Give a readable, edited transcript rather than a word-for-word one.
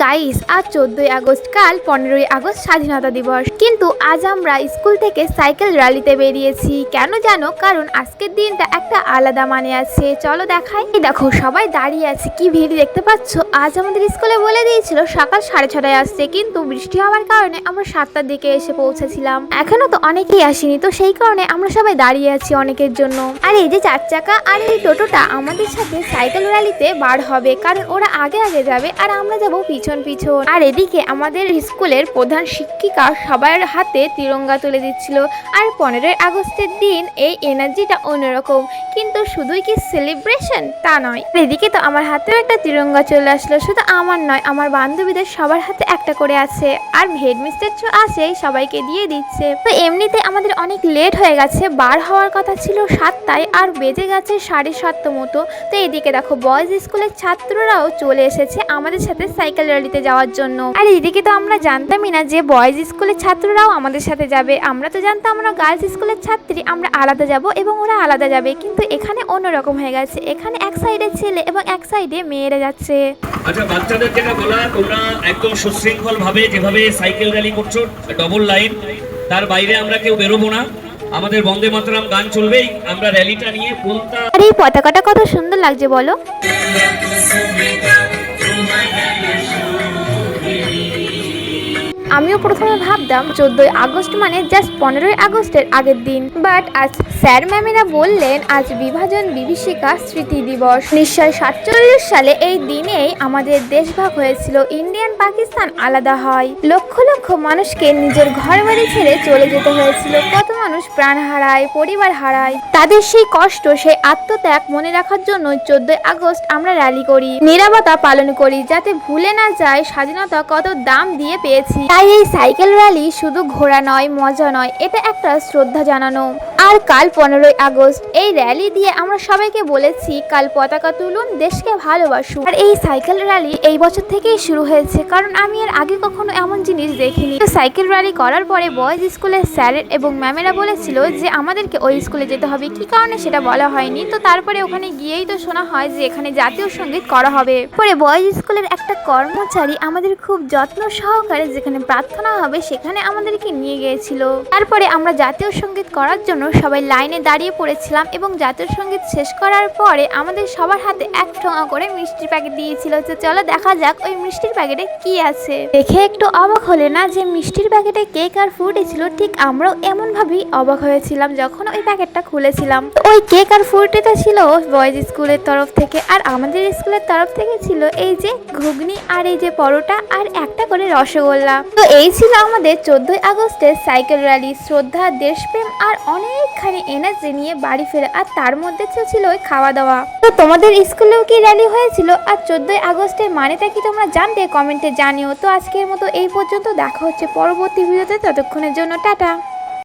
Guys, আজ 14ই August, কাল 15ই August স্বাধীনতা দিবস। কিন্তু আজ আমরা স্কুল থেকে সাইকেল র্যালিতে বেরিয়েছি। কেন জানো? কারণ আজকের দিনটা একটা আলাদা মানে আছে। চলো দেখাই। দেখো, সবাই দাঁড়িয়ে আছে, কি ভিড় দেখতে পাচ্ছ। আজ আমাদের স্কুলে বলে দিয়েছিল সকাল 6:30টায় আসছে, কিন্তু বৃষ্টি হওয়ার কারণে আমরা 7টার দিকে এসে পৌঁছেছিলাম। এখনো তো অনেকেই আসেনি, তো সেই কারণে আমরা সবাই দাঁড়িয়ে আছি অনেকের জন্য। আর এই যে 4 চাকা আর এই টোটোটা আমাদের সাথে সাইকেল র্যালিতে বার হবে, কারণ ওরা আগে আগে যাবে আর আমরা যাবো পিছন পিছন। আর এদিকে আমাদের স্কুলের প্রধান শিক্ষিকা সবার হাতে তিরঙ্গা তুলে দিচ্ছিল। আর 15ই আগস্টের দিন এই এনার্জিটা অন্যরকম, কিন্তু শুধুই কি সেলিব্রেশন তা নয়। এদিকে তো আমার হাতেও একটা তিরঙ্গা চলে আসলো। শুধু আমার নয়, আমার বান্ধবীদের সবার হাতে একটা করে আছে। আর হেডমিস্টার আসেই সবাইকে দিয়ে দিচ্ছে। তো এমনিতে আমাদের অনেক লেট হয়ে গেছে, বার হওয়ার কথা ছিল 7টায়, আর বেজে গেছে 7:30 মতো। তো এদিকে দেখো, বয়েজ স্কুলের ছাত্ররাও চলে এসেছে আমাদের সাথে সাইকেল র্যালিতে যাওয়ার জন্য। আর এদিকে তো আমরা জানতামই না যে বয়েজ স্কুলের ছাত্ররাও আমাদের সাথে যাবে। আমরা তো জানতাম আমরা গার্লস স্কুলের ছাত্রী, আমরা আলাদা যাব এবং ওরা আলাদা যাবে। কিন্তু এখানে অন্যরকম হয়ে গেছে। এখানে এক সাইডে ছেলে এবং এক সাইডে মেয়েরা যাচ্ছে। আচ্ছা, বাচ্চাদের যেটা বলা, তোমরা একদম সুশৃঙ্খল ভাবে যেভাবে সাইকেল র্যালি করছো, ডবল লাইন, তার বাইরে আমরা কেউ বেরোবো না। আমাদের বন্দে মাতরম গান চলবেই, আমরা র্যালিটা নিয়ে পুলতা। আর এই পতাকাটা কত সুন্দর লাগছে বলো। আমিও প্রথমে ভাবতাম 14ই আগস্ট মানে জাস্ট 15ই আগস্টের আগের দিন, বাট আজ স্যার ম্যামেরা বললেন আজ বিভাজন বিভীষিকা স্মৃতি দিবস। 1947 সালে এই দিনেই আমাদের দেশভাগ হয়েছিল, ইন্ডিয়ান পাকিস্তান আলাদা হয়। লক্ষ লক্ষ মানুষকে নিজের ঘর বাড়ি ছেড়ে চলে যেতে হয়েছিল। কত মানুষ প্রাণ হারায়, পরিবার হারায়। তাদের সেই কষ্ট, সেই আত্মত্যাগ মনে রাখার জন্য 14ই আগস্ট আমরা র্যালি করি, নীরবতা পালন করি, যাতে ভুলে না যায় স্বাধীনতা কত দাম দিয়ে পেয়েছি। তাই এই সাইকেল র্যালি শুধু ঘোরা নয়, মজা নয়, এটা একটা শ্রদ্ধা জানানো। আর কাল 15ই আগস্ট এই র্যালি দিয়ে আমরা সবাইকে বলেছি কাল পতাকা তুলুন, দেশকে ভালোবাসুন। আর এই সাইকেল র্যালি এই বছর থেকেই শুরু হয়েছে, কারণ আমি এর আগে কখনো এমন জিনিস দেখিনি। সাইকেল র্যালি করার পরে বয়েজ স্কুলের স্যার এবং ম্যামেরা বলেছিল যে আমাদেরকে ওই স্কুলে যেতে হবে। কি কারণে সেটা বলা হয়নি। তো তারপরে ওখানে গিয়েই তো শোনা হয় যে এখানে জাতীয় সঙ্গীত করা হবে। পরে বয়েজ স্কুলের একটা কর্মচারী আমাদের খুব যত্ন সহকারে যেখানে প্রার্থনা হবে সেখানে আমাদেরকে নিয়ে গিয়েছিল। তারপরে আমরা জাতীয় সঙ্গীত করার জন্য সবাই লাইনে দাঁড়িয়ে পড়েছিলাম, এবং জাতীয় সঙ্গীত শেষ করার পরে আমাদের সবার হাতে 1 ঠোঙা করে মিষ্টির প্যাকেট দিয়েছিল। তো চলো দেখা যাক ওই মিষ্টির প্যাকেটে কি আছে। দেখে একটু অবাক হলে না যে মিষ্টির প্যাকেটে কেক আর ফ্রুটি ছিল? ঠিক আমরাও এমন ভাবেই অবাক হয়েছিলাম যখন ওই প্যাকেটটা খুলেছিলাম। ওই কেক আর ফ্রুটিটা ছিল বয়েজ স্কুলের তরফ থেকে, আর আমাদের স্কুলের তরফ থেকে ছিল এই যে ঘুগনি আর এই যে পরোটা আর একটা করে রসগোল্লা। তো এই ছিল আমাদের 14ই আগস্টের সাইকেল র্যালি। শ্রদ্ধা, দেশপ্রেম আর অনেকখানি এনার্জি নিয়ে বাড়ি ফেরা, আর তার মধ্যে ছিল ওই খাওয়া দাওয়া। তো তোমাদের স্কুলেও কি র্যালি হয়েছিল? আর 14ই আগস্টের মানেটা কি তোমরা জানতে? কমেন্টে জানিও। তো আজকের মতো এই পর্যন্ত, দেখা হচ্ছে পরবর্তী ভিডিওতে। ততক্ষণের জন্য টাটা।